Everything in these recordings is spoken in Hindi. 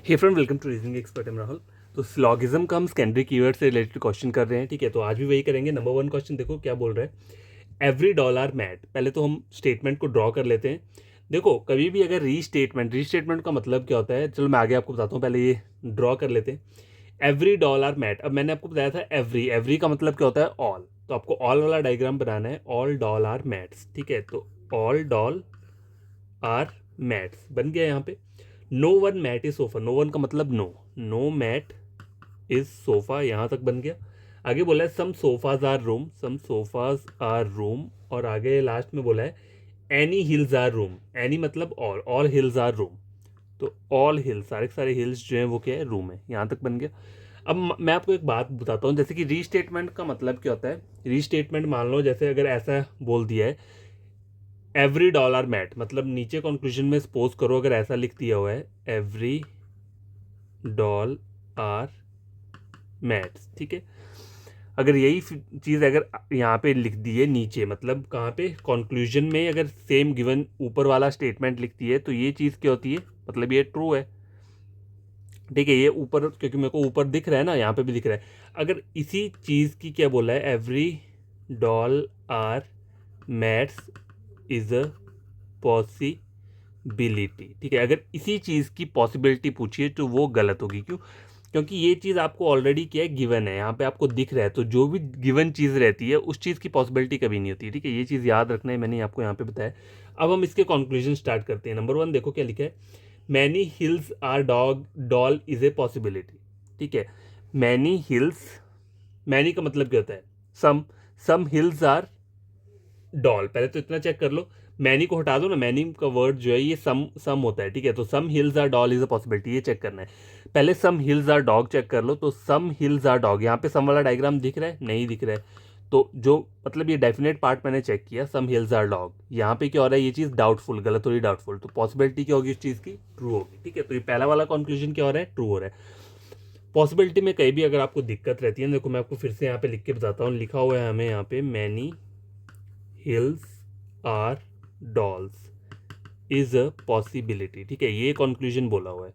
Hey friend, welcome to reasoning expert. I'm Rahul. तो सिलॉगिज्म का हम सेकेंडरी कीवर्ड से रिलेटेड क्वेश्चन कर रहे हैं, ठीक है। तो आज भी वही करेंगे। नंबर वन क्वेश्चन देखो क्या बोल रहा है। Every dollar mat. पहले तो हम स्टेटमेंट को ड्रॉ कर लेते हैं। देखो कभी भी अगर रीस्टेटमेंट का मतलब क्या होता है, चलो मैं आगे आपको बताता हूँ, पहले ये ड्रॉ कर लेते हैं। एवरी डॉलर मैट, अब मैंने आपको बताया था एवरी का मतलब क्या होता है, ऑल। तो आपको ऑल वाला डायग्राम बनाना है। ऑल डॉल आर मैट्स, ठीक है। तो ऑल डॉल आर मैट्स बन गया यहाँ पे। No one mat is sofa, no one का मतलब no, no mat is sofa, यहां तक बन गया। आगे बोला है some sofas are room, some sofas are room, और आगे लास्ट में बोला है any hills are room. Any मतलब ऑल हिल्स आर रूम। तो ऑल हिल्स, सारे के सारे हिल्स जो है वो क्या है, रूम है। यहां तक बन गया। अब मैं आपको एक बात बताता हूँ, जैसे कि रीस्टेटमेंट का मतलब क्या होता है। रीस्टेटमेंट मान लो जैसे अगर ऐसा बोल दिया है एवरी डॉलर मैट, मतलब नीचे कंक्लूजन में सपोज करो अगर ऐसा लिख दिया हुआ है एवरी डॉल आर मैट्स, ठीक है। अगर यही चीज़ अगर यहाँ पे लिख दी है नीचे, मतलब कहाँ पे, कंक्लूजन में अगर सेम गिवन ऊपर वाला स्टेटमेंट लिखती है, तो ये चीज़ क्या होती है, मतलब ये ट्रू है, ठीक है। ये ऊपर क्योंकि मेरे को ऊपर दिख रहा है ना, यहाँ पे भी दिख रहा है। अगर इसी चीज़ की क्या बोला है, every doll are mats is a possibility, ठीक है। अगर इसी चीज़ की पॉसिबिलिटी पूछिए तो वो गलत होगी। क्यों? क्योंकि ये चीज़ आपको ऑलरेडी क्या है, गिवन है, यहाँ पे आपको दिख रहा है। तो जो भी गिवन चीज़ रहती है उस चीज़ की पॉसिबिलिटी कभी नहीं होती है, ठीक है। ये चीज़ याद रखना है, मैंने आपको यहाँ पे बताया। अब हम इसके कंक्लूजन स्टार्ट करते हैं। नंबर वन देखो क्या लिखा है, many hills are doll is a possibility, ठीक है। मैनी हिल्स, मैनी का मतलब क्या होता है, सम। सम हिल्स आर डॉल, पहले तो इतना चेक कर लो। मैनी को हटा दो ना, मैनी का वर्ड जो है ये सम होता है, ठीक है। तो some hills are doll is a possibility, ये चेक करना है। पहले some hills are dog check कर लो। तो सम हिल्स आर डॉग, यहाँ पे सम वाला डायग्राम दिख रहा है, नहीं दिख रहा है। तो जो मतलब ये डेफिनेट पार्ट मैंने चेक किया, सम हिल्स आर डॉग, यहाँ पे क्या हो रहा है, ये चीज़ डाउटफुल, गलत हो रही, डाउटफुल। तो पॉसिबिलिटी क्या होगी इस चीज़ की, ट्रू होगी, ठीक है। तो ये पहला वाला कंक्लूजन क्या हो रहा है, ट्रू हो रहा है। पॉसिबिलिटी में कहीं भी अगर आपको दिक्कत रहती है, देखो मैं आपको फिर से यहाँ पे लिख के बताता हूँ। लिखा हुआ है हमें यहाँ पे, many hills are dolls is a possibility, ठीक है। ये कंक्लूजन बोला हुआ है।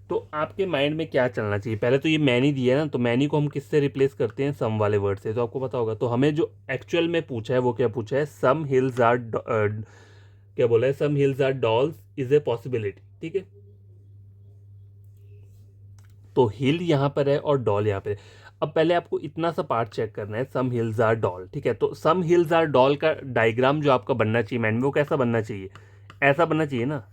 तो आपके माइंड में क्या चलना चाहिए, पहले तो ये मैनी दिया है ना, तो मैनी को हम किससे रिप्लेस करते हैं, सम वाले वर्ड से। तो आपको पता होगा। तो हमें जो एक्चुअल में पूछा है वो क्या पूछा है, सम हिल्स आर, क्या बोला है, some hills are dolls is a possibility, ठीक है। तो हिल यहाँ पर है और डॉल यहाँ पर है। अब पहले आपको इतना सा पार्ट चेक करना है, सम हिल्स आर डॉल, ठीक है। तो सम हिल्स आर डॉल का डायग्राम जो आपका बनना चाहिए माइंड में, वो कैसा बनना चाहिए, ऐसा बनना चाहिए ना,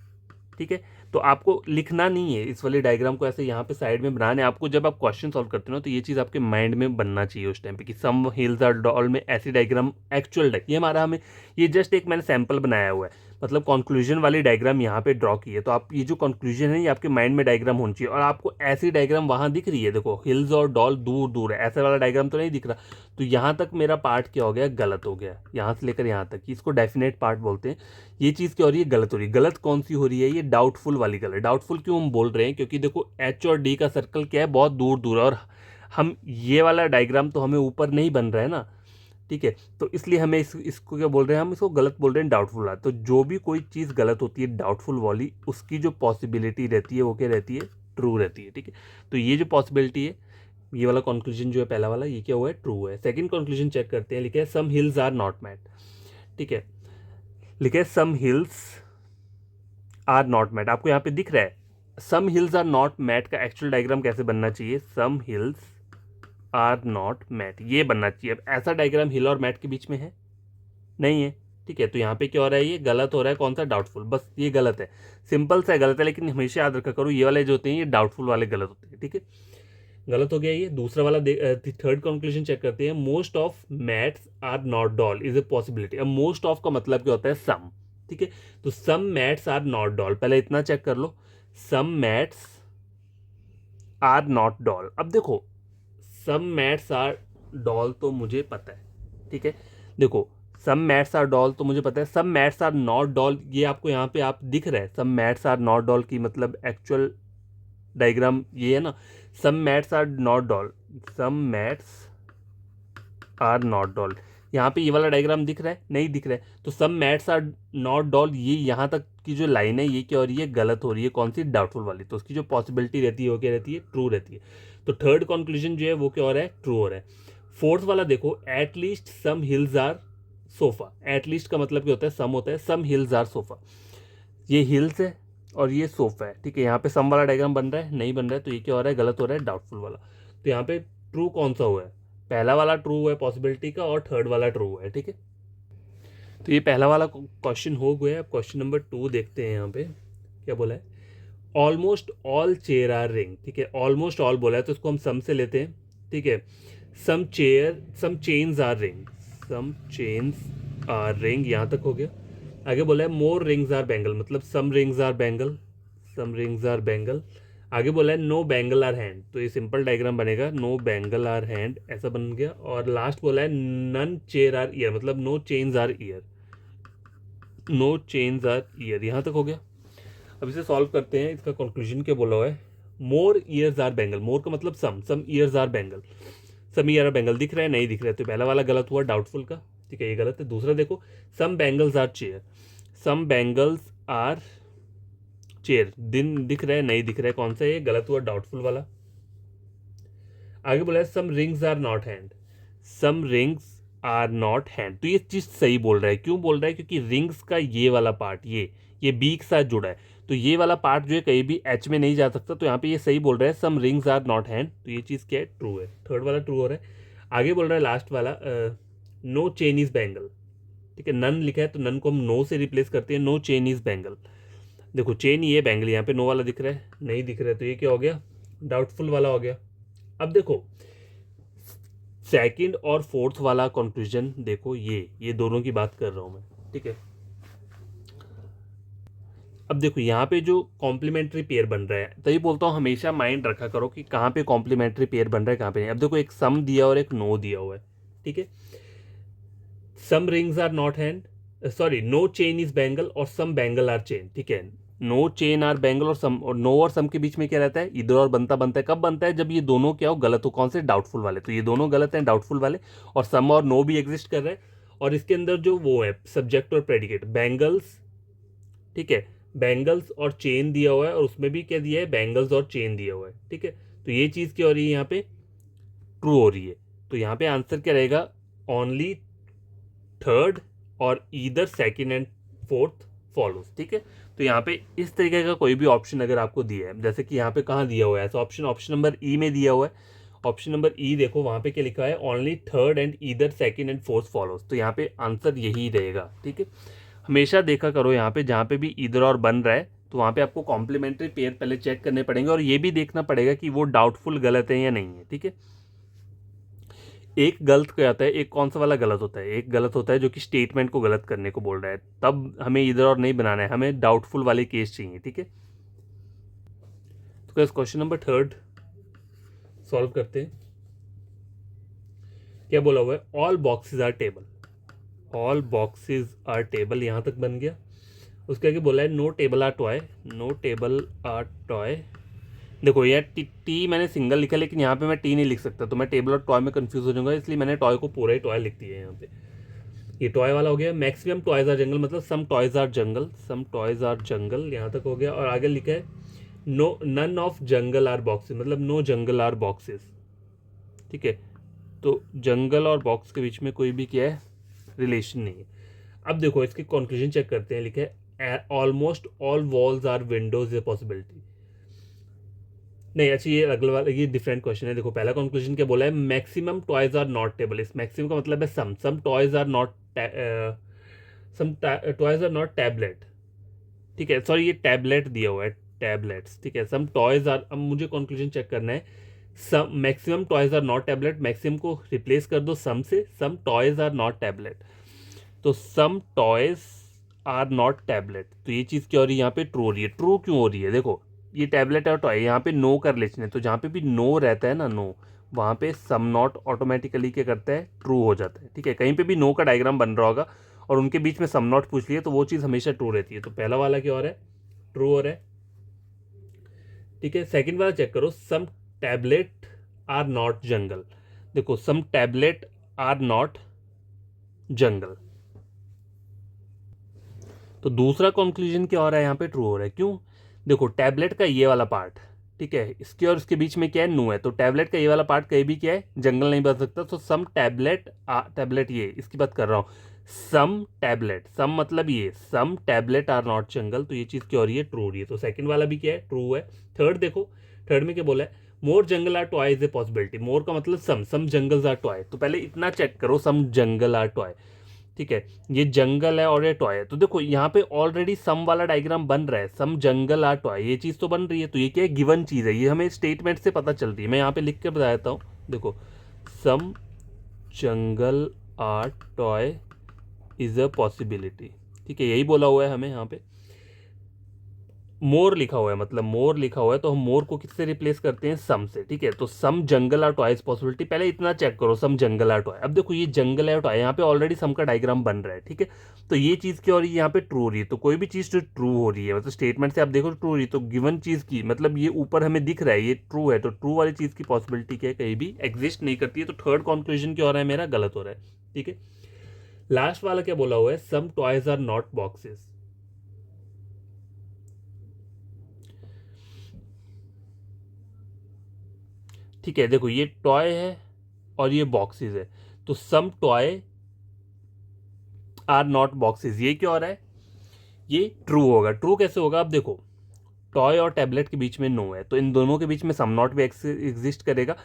ठीक है। तो आपको लिखना नहीं है इस वाले डायग्राम को, ऐसे यहाँ पे साइड में बनाना है आपको। जब आप क्वेश्चन सॉल्व करते हो ना, तो ये चीज़ आपके माइंड में बनना चाहिए उस टाइम पे, कि सम हिल्स आर डॉल में ऐसी डायग्राम एक्चुअल ये हमारा, हमें ये जस्ट एक मैंने सैंपल बनाया हुआ है, मतलब कंक्लूजन वाली डायग्राम यहाँ पे ड्रॉ की है। तो आप ये जो कंक्लूजन है ये आपके माइंड में डायग्राम होनी चाहिए। और आपको ऐसी डायग्राम वहाँ दिख रही है, देखो हिल्स और डॉल दूर दूर है, ऐसा वाला डायग्राम तो नहीं दिख रहा। तो यहाँ तक मेरा पार्ट क्या हो गया, गलत हो गया, यहाँ से लेकर यहाँ तक, इसको डेफिनेट पार्ट बोलते हैं। ये चीज़ क्या हो रही है, गलत हो रही है। गलत कौन सी हो रही है, ये डाउटफुल वाली गलत। डाउटफुल क्यों हम बोल रहे हैं, क्योंकि देखो एच और डी का सर्कल क्या है, बहुत दूर दूर है, और हम ये वाला डायग्राम तो हमें ऊपर नहीं बन रहा है ना, ठीक है। तो इसलिए हमें इसको क्या बोल रहे हैं, हम इसको गलत बोल रहे हैं, डाउटफुल वाला। तो जो भी कोई चीज़ गलत होती है डाउटफुल वाली, उसकी जो पॉसिबिलिटी रहती है वो क्या रहती है, ट्रू रहती है, ठीक है। तो ये जो पॉसिबिलिटी है, ये वाला कंक्लूजन जो है पहला वाला, ये क्या हुआ है, ट्रू है। सेकंड कंक्लूजन चेक करते हैं। लिखा है some hills are not mat, ठीक है। लिखा है some hills are not mat, आपको यहाँ पे दिख रहा है some hills are not mat का एक्चुअल डायग्राम कैसे बनना चाहिए, सम हिल्स आर नॉट मैट, ये बनना चाहिए। अब ऐसा डायग्राम हिल और मैट के बीच में है, नहीं है, ठीक है। तो यहाँ पे क्या हो रहा है, ये गलत हो रहा है, कौन सा, डाउटफुल, बस ये गलत है, सिंपल सा गलत है। लेकिन हमेशा याद रखा करो, ये वाले जो होते हैं ये डाउटफुल वाले गलत होते हैं, ठीक है। गलत हो गया ये। दूसरा वाला थर्ड कंक्लूजन चेक करते हैं। Most of mats are not doll is a possibility. अब मोस्ट ऑफ का मतलब क्या होता है, सम, ठीक है। तो some mats are not doll, पहले इतना चेक कर लो, some mats are not doll. अब देखो सम मैट्स आर डॉल तो मुझे पता है, ठीक है। देखो सम मैट्स आर डॉल तो मुझे पता है, some mats are not doll ये आपको यहाँ पे आप दिख रहा है, some mats are not doll की मतलब एक्चुअल डायग्राम ये है ना, some mats are not doll, some mats are not doll. यहाँ पे ये वाला डायग्राम दिख रहा है, नहीं दिख रहा है। तो some mats are not doll, ये यहाँ तक आपकी जो लाइन है ये क्या हो रही है, गलत हो रही है, कौन सी, डाउटफुल वाली, तो उसकी जो पॉसिबिलिटी रहती है वो क्या रहती है, ट्रू रहती है। तो थर्ड कंक्लूजन जो है वो क्या हो रहा है, ट्रू हो रहा है। फोर्थ वाला देखो, at least some hills are sofa. At least का मतलब क्या होता है, सम होता है, सम हिल्स आर सोफा। ये हिल्स है और ये सोफा है, ठीक है। यहाँ पे सम वाला डायग्राम बन रहा है, नहीं बन रहा है, तो ये क्या हो रहा है, गलत हो रहा है, डाउटफुल वाला। तो यहाँ पे ट्रू कौन सा हुआ है, पहला वाला ट्रू हुआ है पॉसिबिलिटी का, और थर्ड वाला ट्रू हुआ है, ठीक है। तो ये पहला वाला क्वेश्चन हो गया। अब क्वेश्चन नंबर 2 देखते हैं। यहाँ पे क्या बोला है, almost all chair R ring, ठीक है। ऑलमोस्ट ऑल बोला है तो इसको हम सम से लेते हैं, ठीक है। सम चेन्स आर रिंग, सम चेन्स आर रिंग, यहाँ तक हो गया। आगे बोला है मोर रिंग्स आर बैंगल, मतलब some rings are bangle, some rings are bangle. आगे बोला है नो बैंगल आर हैंड, तो ये सिंपल डायग्राम बनेगा, नो बैंगल आर हैंड, ऐसा बन गया। और लास्ट बोला है नन चेयर आर ईयर, मतलब no chains are ear, no chains are ear, यहाँ तक हो गया। अब इसे सॉल्व करते हैं। इसका कंक्लूजन क्या बोला हुआ है, more years are bangle, more का मतलब some years are bangle, some year are bangle, दिख रहा है, नहीं दिख रहा है, तो पहला वाला गलत हुआ, डाउटफुल का, ठीक है, ये गलत है। दूसरा देखो, some bangles are chair, some bangles are chair, दिन दिख रहा है, नहीं दिख रहा है, कौन सा, ये गलत हुआ, डाउटफुल वाला। आगे बोला है some rings are not hand, some rings are not hand, तो ये चीज़ सही बोल रहा है। क्यों बोल रहा है, क्योंकि रिंग्स का ये वाला पार्ट, ये बी के साथ जुड़ा है, तो ये वाला पार्ट जो है कहीं भी एच में नहीं जा सकता, तो यहाँ पे ये सही बोल रहा है, some rings are not hand, तो ये चीज़ क्या है, ट्रू है, थर्ड वाला ट्रू हो रहा है। आगे बोल रहा है लास्ट वाला, नो चेन इज बैंगल, ठीक है, नन लिखा है तो नन को हम नो से रिप्लेस करते हैं, नो चेन इज बैंगल। देखो चेन ये बैंगल, यहाँ पे नो वाला दिख रहा है, नहीं दिख रहा है, तो ये क्या हो गया, डाउटफुल वाला हो गया। अब देखो सेकंड और फोर्थ वाला कंक्लूजन देखो, ये दोनों की बात कर रहा हूं मैं, ठीक है। अब देखो यहाँ पे जो कॉम्प्लीमेंट्री पेयर बन रहा है, तभी बोलता हूँ हमेशा माइंड रखा करो कि कहाँ पे कॉम्प्लीमेंट्री पेयर बन रहा है, कहाँ पे नहीं। अब देखो एक सम दिया और एक नो दिया हुआ है, ठीक है। Some rings are not hand, sorry, no chain is bangle और सम बैंगल आर चेन, ठीक है। नो चेन आर बैंगल और सम, और नो और सम के बीच में क्या रहता है, इधर और बनता है, कब बनता है, जब ये दोनों क्या हो, गलत हो, कौन से, डाउटफुल वाले, तो ये दोनों गलत हैं, डाउटफुल वाले। और सम और नो भी एग्जिस्ट कर रहा है, और इसके अंदर जो वो है सब्जेक्ट और प्रेडिकेट, बैंगल्स, ठीक है, बैंगल्स और चेन दिया हुआ है, और उसमें भी क्या दिया है, बैंगल्स और चेन दिया हुआ है, ठीक है। तो ये चीज़ क्या हो रही है, यहाँ पे ट्रू हो रही है। तो यहाँ पे आंसर क्या रहेगा, ओनली थर्ड और either second and fourth follows, ठीक है। तो यहाँ पे इस तरीके का कोई भी ऑप्शन अगर आपको दिया है, जैसे कि यहाँ पे कहाँ दिया हुआ है ऐसा ऑप्शन, ऑप्शन नंबर ई में दिया हुआ है, ऑप्शन नंबर ई देखो वहाँ पे क्या लिखा है, only third and either second and fourth follows, तो यहाँ पे आंसर यही रहेगा, ठीक है। हमेशा देखा करो यहाँ पे जहाँ पे भी ईदर और बन रहा है, तो वहाँ पे आपको कॉम्प्लीमेंट्री पेयर पहले चेक करने पड़ेंगे, और ये भी देखना पड़ेगा कि वो डाउटफुल गलत है या नहीं है, ठीक है। एक गलत क्या आता है, एक कौन सा वाला गलत होता है, एक गलत होता है जो कि स्टेटमेंट को गलत करने को बोल रहा है, तब हमें इधर और नहीं बनाना है, हमें डाउटफुल वाले केस चाहिए, ठीक है। तो इस क्वेश्चन नंबर थर्ड सॉल्व करते हैं। क्या बोला हुआ है, all boxes are table, all boxes are table, यहाँ तक बन गया। उसके आगे बोला है no table are toy, no table are toy. देखो यार टी मैंने सिंगल लिखा, लेकिन यहाँ पे मैं टी नहीं लिख सकता, तो मैं टेबल और टॉय में कंफ्यूज हो जाऊंगा, इसलिए मैंने टॉय को पूरा ही टॉय लिख दिया है यहाँ पे। ये टॉय वाला हो गया। मैक्सिमम टॉयज आर जंगल, मतलब some toys are jungle, some toys are jungle, यहाँ तक हो गया। और आगे लिखा है no none of jungle are boxes, मतलब नो जंगल आर बॉक्सेस, ठीक है। तो जंगल और बॉक्स के बीच में कोई भी क्या है, रिलेशन नहीं है। अब देखो इसकी कंक्लूजन चेक करते हैं। लिखा है almost all walls are windows a possibility, नहीं अच्छा ये अगला वाला, ये डिफरेंट क्वेश्चन है। देखो पहला कंक्लूजन क्या बोला है, maximum toys are not table, इस मैक्सिमम का मतलब है some toys are not, some toys are not tablet, ठीक है, सॉरी ये टैबलेट दिया हुआ है, टैबलेट्स, ठीक है। सम टॉयज आर, अब मुझे कंक्लूजन चेक करना है, some maximum toys are not tablet, maximum को रिप्लेस कर दो सम से, some toys are not tablet, तो some toys are not tablet, तो ये चीज़ क्या हो रही है, यहाँ पे ट्रू हो रही है। ट्रू क्यों हो रही है, देखो ये टैबलेट और टॉय, यहाँ पे नो का रिलेशन है, तो जहाँ पे भी नो रहता है ना, नो, वहाँ पे सम नॉट ऑटोमेटिकली क्या करता है, ट्रू हो जाता है, ठीक है। कहीं पे भी नो का डायग्राम बन रहा होगा और उनके बीच में सम नॉट पूछ लिया, तो वो चीज़ हमेशा ट्रू रहती है। तो पहला वाला क्या हो रहा है, ट्रू हो रहा है, ठीक है। सेकंड वाला चेक करो, सम टैबलेट आर नॉट जंगल, देखो सम टैबलेट आर नॉट जंगल, तो दूसरा कंक्लूजन क्या हो रहा है, यहाँ पे ट्रू हो रहा है। क्यों? देखो टैबलेट का ये वाला पार्ट, ठीक है, इसके और इसके बीच में क्या है, नो है, तो टैबलेट का ये वाला पार्ट कहीं भी क्या है, जंगल नहीं बन सकता। तो सम टैबलेट टैबलेट, ये इसकी बात कर रहा हूँ, सम टैबलेट, सम मतलब ये, सम टैबलेट आर नॉट जंगल, तो ये चीज़ क्या हो रही है, ट्रू हो रही है। तो सेकंड वाला भी क्या है, ट्रू है। थर्ड देखो, थर्ड में क्या बोला है, more jungle are toy is a possibility. More का मतलब सम जंगल्स आर टॉय। तो पहले इतना चेक करो, सम जंगल आर टॉय, ठीक है, ये जंगल है और ये टॉय है। तो देखो यहाँ पे ऑलरेडी सम वाला डायग्राम बन रहा है, सम जंगल आर टॉय, ये चीज़ तो बन रही है। तो ये क्या है, गिवन चीज़ है, ये हमें स्टेटमेंट से पता चल रही है। मैं यहाँ पे लिख कर बता देता हूँ, देखो, some jungle are toy is a possibility, ठीक है, यही बोला हुआ है हमें यहाँ पे। मोर लिखा हुआ है, मतलब मोर लिखा हुआ है, तो हम मोर को किससे रिप्लेस करते हैं, सम से, ठीक है। तो सम jungle are toy is possibility, पहले इतना चेक करो, सम जंगल आर टॉय। अब देखो ये जंगल है टॉय, यहाँ पे ऑलरेडी सम का डायग्राम बन रहा है, ठीक है। तो ये चीज़ क्या हो रही है, यहाँ पे ट्रू हो रही है। तो कोई भी चीज़ जो ट्रू हो रही है, मतलब स्टेटमेंट से आप देखो ट्रू हो रही है, तो गिवन चीज़ की मतलब ये ऊपर हमें दिख रहा है ये ट्रू है, तो ट्रू वाली चीज़ की पॉसिबिलिटी क्या है, कहीं भी एग्जिस्ट नहीं करती है। तो थर्ड कॉन्क्लूजन क्या हो रहा है, मेरा गलत हो रहा है, ठीक है। लास्ट वाला क्या बोला हुआ है, some toys are not boxes, ठीक है। देखो ये टॉय है और ये बॉक्सेस है, तो सम टॉय आर नॉट बॉक्सेस, ये क्या हो रहा है, ये ट्रू होगा। ट्रू कैसे होगा, अब देखो टॉय और टैबलेट के बीच में नो है, तो इन दोनों के बीच में सम नॉट भी एग्जिस्ट करेगा।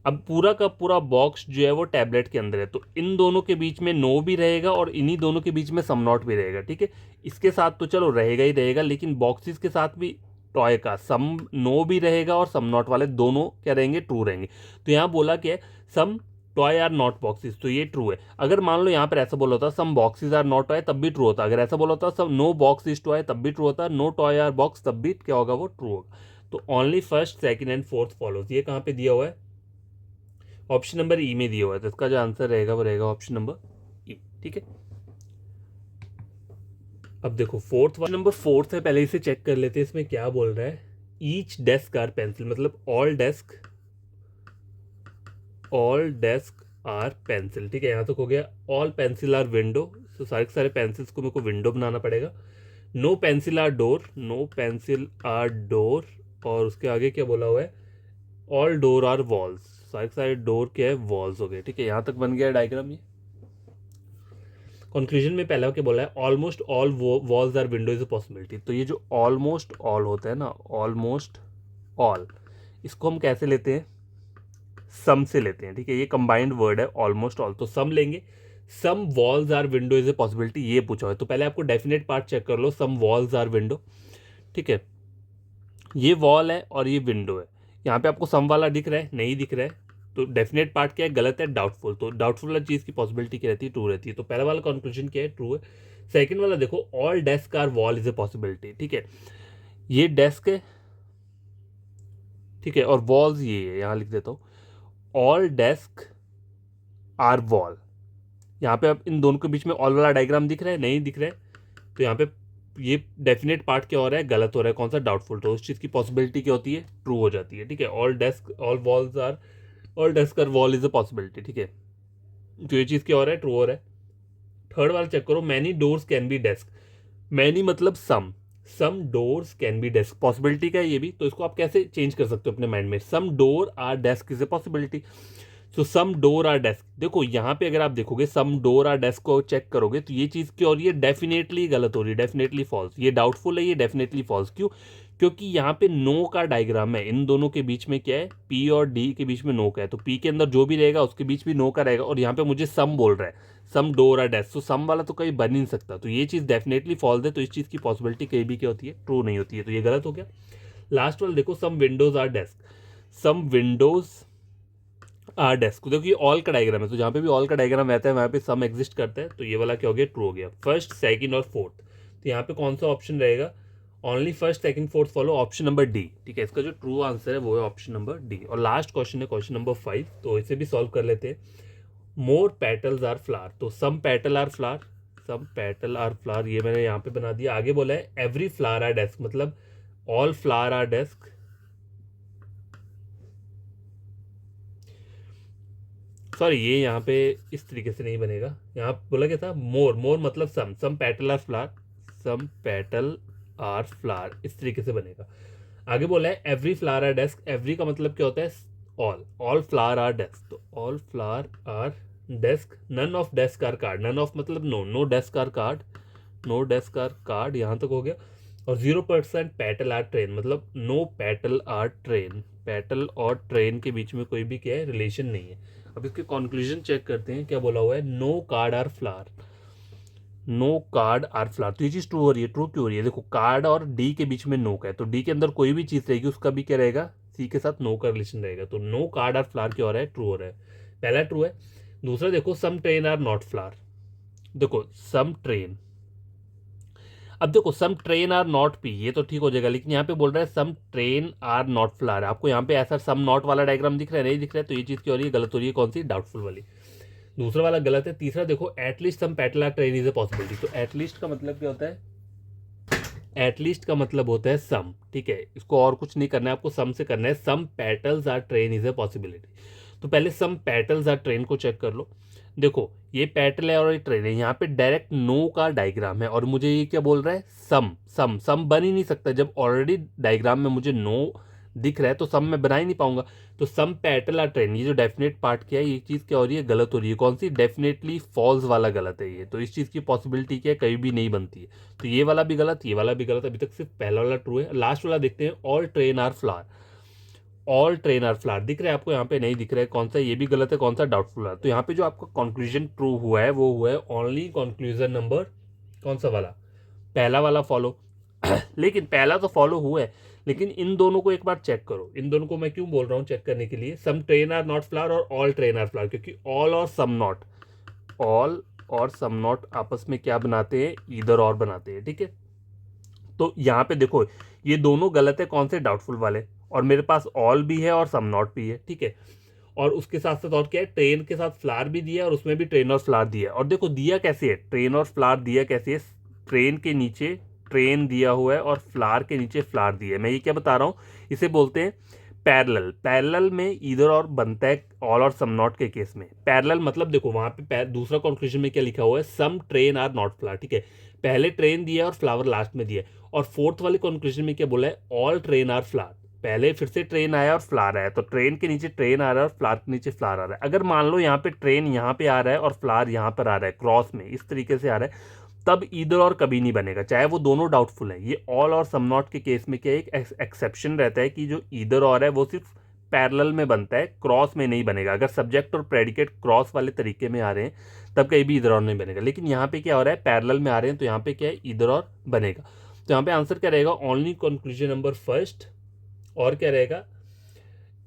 अब पूरा का पूरा बॉक्स जो है वो टैबलेट के अंदर है, तो इन दोनों के बीच में नो भी रहेगा और इन्हीं दोनों के बीच में सम नॉट भी रहेगा, ठीक है। इसके साथ तो चलो रहेगा ही रहेगा, लेकिन बॉक्सेस के साथ भी टॉय का सम नो भी रहेगा और सम नॉट वाले दोनों क्या रहेंगे, ट्रू रहेंगे। तो यहाँ बोला क्या है, सम टॉय आर नॉट बॉक्सेस, तो ये ट्रू है। अगर मान लो यहाँ पर ऐसा बोला होता some boxes are not toy, तब भी ट्रू होता। अगर ऐसा बोला होता some no box is toy, तब भी ट्रू होता। नो टॉय आर बॉक्स, तब भी क्या होगा, वो ट्रू होगा। तो only first second and fourth follows, ये कहाँ पे दिया हुआ है, ऑप्शन नंबर ई में दिया हुआ है। तो इसका जो आंसर रहेगा वो रहेगा ऑप्शन नंबर ई, ठीक है। अब देखो फोर्थ वाला, नंबर फोर्थ है, पहले इसे चेक कर लेते हैं, इसमें क्या बोल रहा है, ईच डेस्क आर पेंसिल, मतलब ऑल डेस्क आर पेंसिल, ठीक है, यहाँ तक हो गया। ऑल पेंसिल आर विंडो, तो सारे के सारे पेंसिल्स को मेरे को विंडो बनाना पड़ेगा। No pencil are door, no pencil are door, और उसके आगे क्या बोला हुआ है, ऑल डोर आर वॉल्स, सारे के सारे डोर क्या है, वॉल्स हो गए, ठीक है। यहाँ तक बन गया डायग्राम ये। कंक्लूजन में पहला क्या बोला है, almost all walls are window is a possibility. तो ये जो ऑलमोस्ट ऑल होता है ना, ऑलमोस्ट ऑल, इसको हम कैसे लेते हैं, सम से लेते हैं, ठीक है। ये कंबाइंड वर्ड है ऑलमोस्ट ऑल, तो सम लेंगे। Some walls are window is a possibility, ये पूछा है, तो पहले आपको डेफिनेट पार्ट चेक कर लो, सम वॉल्स आर विंडो, ठीक है। ये वॉल है और ये विंडो है, यहाँ पे आपको सम वाला दिख रहा है, नहीं दिख रहा है, तो डेफिनेट पार्ट क्या है, गलत है, डाउटफुल। तो डाउटफुल वाला चीज़ की पॉसिबिलिटी क्या रहती है, ट्रू रहती है। तो पहला वाला कंक्लूजन क्या है, ट्रू है। सेकंड वाला देखो, all desk are wall is a possibility, ठीक है, ये डेस्क है, ठीक है, और वॉल्स ये है, यहाँ लिख देता हूँ, ऑल डेस्क आर वॉल। यहाँ पे अब इन दोनों के बीच में ऑल वाला डायग्राम दिख रहा है, नहीं दिख रहा है, तो यहाँ पे ये डेफिनेट पार्ट क्या हो रहा है, गलत हो रहा है, कौन सा, डाउटफुल। तो उस चीज़ की पॉसिबिलिटी क्या होती है, ट्रू हो जाती है, ठीक है। All desk are wall is a possibility, ठीक है। तो ये चीज़ क्या हो रहा है, ट्रू हो रहा है। थर्ड वाला चेक करो, many doors can be desk, many मतलब some doors can be desk, possibility का है ये भी, तो इसको आप कैसे चेंज कर सकते हो अपने माइंड में, some door are desk is a possibility. So some door are desk, देखो यहाँ पे अगर आप देखोगे सम डोर आर डेस्क को चेक करोगे, तो ये चीज़ क्या हो रही है, डेफिनेटली गलत हो रही है, डेफिनेटली फॉल्स। ये डाउटफुल है, ये डेफिनेटली फॉल्स। क्यों? क्योंकि यहाँ पे नो का डायग्राम है, इन दोनों के बीच में क्या है, पी और डी के बीच में नो का है, तो पी के अंदर जो भी रहेगा उसके बीच भी नो का रहेगा, और यहाँ पे मुझे सम बोल रहा है, सम डोर आर डेस्क, तो सम वाला तो कहीं बन ही नहीं सकता, तो ये चीज़ डेफिनेटली फॉल्स है। तो इस चीज़ की पॉसिबिलिटी कहीं भी क्या होती है, ट्रू नहीं होती है, तो ये गलत हो गया। लास्ट वाला देखो, some windows are desk, some windows are desk, देखो ये ऑल का डायग्राम है, तो जहाँ पे भी ऑल का डायग्राम रहता है वहाँ पे सम एग्जिस्ट करता है, तो ये वाला क्या हो गया, ट्रू हो गया। फर्स्ट सेकंड और फोर्थ, तो यहाँ पे कौन सा ऑप्शन रहेगा, only first second fourth follow, option number D, ठीक है। इसका जो ट्रू आंसर है वो है ऑप्शन नंबर डी। और लास्ट क्वेश्चन है क्वेश्चन नंबर 5, तो इसे भी सॉल्व कर लेते हैं। मोर पेटल्स आर फ्लावर, तो some petal are flower, some petal are flower, ये मैंने यहाँ पे बना दिया। आगे बोला है एवरी फ्लावर आर डेस्क, मतलब all flower are desk, sorry ये यहाँ पे इस तरीके से नहीं बनेगा, यहाँ बोला क्या था, मोर, मोर मतलब some petal are flower, some petal are flower, इस तरीके से बनेगा। आगे बोला है every flower are desk, every का मतलब क्या होता है ऑल फ्लावर आर डेस्क, तो all flower are desk, none of desk are card, none of मतलब no desk are card, no desk are card, यहाँ तक हो गया। और 0% पेटल आर ट्रेन, मतलब no petal are train, petal और ट्रेन के बीच में कोई भी क्या है रिलेशन नहीं है। अब इसके कंक्लूजन चेक करते हैं, क्या बोला हुआ है, no card are flower, no card are flower, तो ये चीज ट्रू हो रही है। ट्रू क्यों हो रही है, देखो कार्ड और डी के बीच में नो का है, तो डी के अंदर कोई भी चीज रहेगी उसका भी क्या रहेगा, सी के साथ नो का रिलेशन रहेगा, तो नो कार्ड आर फ्लावर क्या हो रहा है, ट्रू हो रहा है, पहला ट्रू है। दूसरा देखो सम ट्रेन आर नॉट फ्लावर, देखो सम ट्रेन, अब देखो सम ट्रेन आर नॉट पी, ये तो ठीक हो जाएगा, लेकिन यहाँ पे बोल रहा है सम ट्रेन आर नॉट फ्लावर, आपको यहाँ पे ऐसा सम नॉट वाला डायग्राम दिख रहा है, नहीं दिख रहा है, तो ये चीज क्या हो रही है, गलत हो रही है, कौन सी, डाउटफुल वाली। दूसरा वाला गलत है। तीसरा देखो at least some petal are train is a possibility, तो एटलीस्ट का मतलब क्या होता है, एटलीस्ट का मतलब होता है सम, ठीक है, इसको और कुछ नहीं करना है आपको, सम से करना है, some petals are train is a possibility. तो पहले सम पेटल्स आर ट्रेन को चेक कर लो, देखो ये पेटल है और ये ट्रेन है, यहाँ पे डायरेक्ट नो का डायग्राम है और मुझे ये क्या बोल रहा है, सम सम सम बन ही नहीं सकता, जब ऑलरेडी डायग्राम में मुझे नो दिख रहा है तो सम मैं बना ही नहीं पाऊंगा। तो सम पेटल आर ट्रेन, ये जो डेफिनेट पार्ट क्या है, ये चीज़ क्या हो रही है, गलत हो रही है, कौन सी, डेफिनेटली फॉल्स वाला गलत है ये, तो इस चीज़ की पॉसिबिलिटी क्या है, कहीं भी नहीं बनती है, तो ये वाला भी गलत, ये वाला भी गलत, अभी तक सिर्फ पहला वाला ट्रू है। लास्ट वाला देखते हैं, all train are flower, all train are flower दिख रहा है आपको, यहाँ पे नहीं दिख रहा है, कौन सा, ये भी गलत है, कौन सा, डाउटफुल है। तो यहाँ पे जो आपका कंक्लूजन ट्रू हुआ है वो हुआ है ओनली कंक्लूजन नंबर कौन सा वाला, पहला वाला फॉलो लेकिन पहला तो फॉलो हुआ है, लेकिन इन दोनों को एक बार चेक करो, इन दोनों को मैं क्यों बोल रहा हूँ चेक करने के लिए, सम ट्रेन आर नॉट फ्लावर और ऑल ट्रेन आर फ्लावर, क्योंकि ऑल और सम नॉट, ऑल और सम नॉट आपस में क्या बनाते हैं, इधर और बनाते हैं, ठीक है। तो यहाँ पे देखो ये दोनों गलत है, कौन से, डाउटफुल वाले, और मेरे पास ऑल भी है और सम नॉट भी है, ठीक है। और उसके साथ साथ और क्या है, ट्रेन के साथ फ्लावर भी दिया है और उसमें भी ट्रेन और फ्लावर दिया है, और देखो दिया कैसे है, ट्रेन और फ्लावर दिया कैसे है, ट्रेन के नीचे ट्रेन दिया हुआ है और फ्लावर के नीचे फ्लावर दिया है, मैं ये क्या बता रहा हूँ, इसे बोलते हैं पैरेलल। पैरेलल में इधर और बनता है ऑल और सम नॉट के केस में, पैरेलल मतलब देखो वहां पे दूसरा कंक्लूजन में क्या लिखा हुआ है, सम ट्रेन आर नॉट फ्लावर, ठीक है, पहले ट्रेन दिया है और फ्लावर लास्ट में दिया है। और फोर्थ वाले कंक्लूजन में क्या बोला है, ऑल ट्रेन आर फ्लावर, पहले फिर से ट्रेन आया और फ्लावर आया, तो ट्रेन के नीचे ट्रेन आ रहा है और फ्लावर के नीचे फ्लावर आ रहा है। अगर मान लो यहाँ पे ट्रेन यहाँ पे आ रहा है और फ्लावर यहाँ पर आ रहा है, क्रॉस में इस तरीके से आ रहा है, तब इधर और कभी नहीं बनेगा, चाहे वो दोनों डाउटफुल है। ये ऑल और सम नॉट के केस में क्या एक एक्सेप्शन रहता है कि जो इधर और है वो सिर्फ पैरेलल में बनता है, क्रॉस में नहीं बनेगा। अगर सब्जेक्ट और प्रेडिकेट क्रॉस वाले तरीके में आ रहे हैं तब कहीं भी इधर और नहीं बनेगा, लेकिन यहाँ पे क्या हो रहा है, पैरेलल में आ रहे हैं तो यहाँ पे क्या है, इधर और बनेगा। तो यहाँ पे आंसर क्या रहेगा, ओनली कंक्लूजन नंबर फर्स्ट, और क्या रहेगा,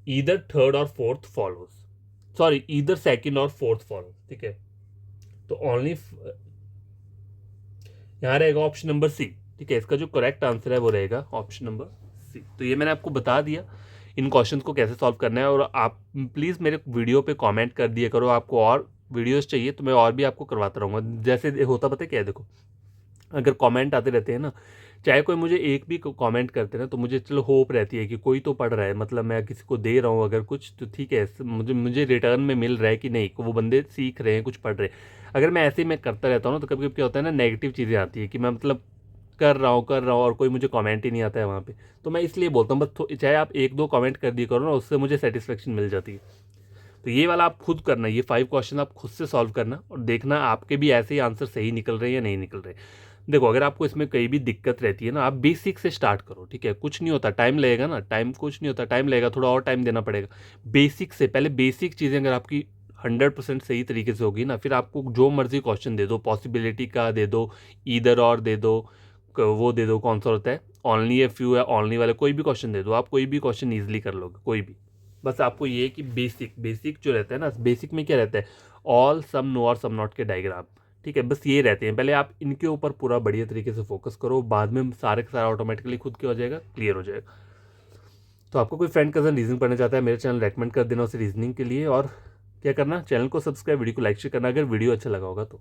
ईदर थर्ड और fourth follows, sorry either second और फोर्थ फॉलोज, ठीक है। तो ओनली यहाँ रहेगा ऑप्शन नंबर सी, ठीक है, इसका जो करेक्ट आंसर है वो रहेगा ऑप्शन नंबर सी। तो ये मैंने आपको बता दिया इन क्वेश्चंस को कैसे सॉल्व करना है, और आप प्लीज़ मेरे वीडियो पे कमेंट कर दिया करो, आपको और वीडियोस चाहिए तो मैं और भी आपको करवाता रहूँगा। जैसे होता पता है क्या है, देखो अगर कमेंट आते रहते हैं ना, चाहे कोई मुझे एक भी कमेंट करते हैं ना, तो मुझे चलो होप रहती है कि कोई तो पढ़ रहा है, मतलब मैं किसी को दे रहा हूँ अगर कुछ, तो ठीक है, मुझे रिटर्न में मिल रहा है कि नहीं, वो बंदे सीख रहे हैं, कुछ पढ़ रहे हैं। अगर मैं ऐसे ही मैं करता रहता हूँ ना, तो कभी कभी क्या होता है ना, नेगेटिव चीज़ें आती है कि मैं मतलब कर रहा हूँ और कोई मुझे कमेंट ही नहीं आता है वहाँ पे, तो मैं इसलिए बोलता हूँ बस चाहे आप एक दो कमेंट कर दिया करो ना, उससे मुझे सेटिस्फेक्शन मिल जाती है। तो ये वाला आप खुद करना, ये 5 क्वेश्चन आप खुद से सॉल्व करना और देखना आपके भी ऐसे ही आंसर सही निकल रहे हैं या नहीं निकल रहे। देखो अगर आपको इसमें कहीं भी दिक्कत रहती है ना, आप बेसिक से स्टार्ट करो, ठीक है, कुछ नहीं होता, टाइम लगेगा ना, टाइम कुछ नहीं होता, टाइम लगेगा, थोड़ा और टाइम देना पड़ेगा। बेसिक से पहले बेसिक चीज़ें अगर आपकी 100% सही तरीके से होगी ना, फिर आपको जो मर्जी क्वेश्चन दे दो, पॉसिबिलिटी का दे दो, ईदर और दे दो, वो दे दो, कौन सा होता है ओनली ए फ्यू या ओनली वाले, कोई भी क्वेश्चन दे दो, आप कोई भी क्वेश्चन ईजिली कर लोगे, कोई भी। बस आपको ये कि बेसिक जो रहता है ना, बेसिक में क्या रहता है, ऑल सम नो और सम नॉट के डायग्राम, ठीक है, बस ये रहते हैं। पहले आप इनके ऊपर पूरा बढ़िया तरीके से फोकस करो, बाद में सारे का सारा ऑटोमेटिकली खुद क्या हो जाएगा, क्लियर हो जाएगा। तो आपको कोई फ्रेंड कजन रीजनिंग पढ़ना चाहता है, मेरे चैनल रेकमेंड कर देना उसे रीजनिंग के लिए, और क्या करना, चैनल को सब्सक्राइब, वीडियो को लाइक शेयर करना अगर वीडियो अच्छा लगा होगा तो।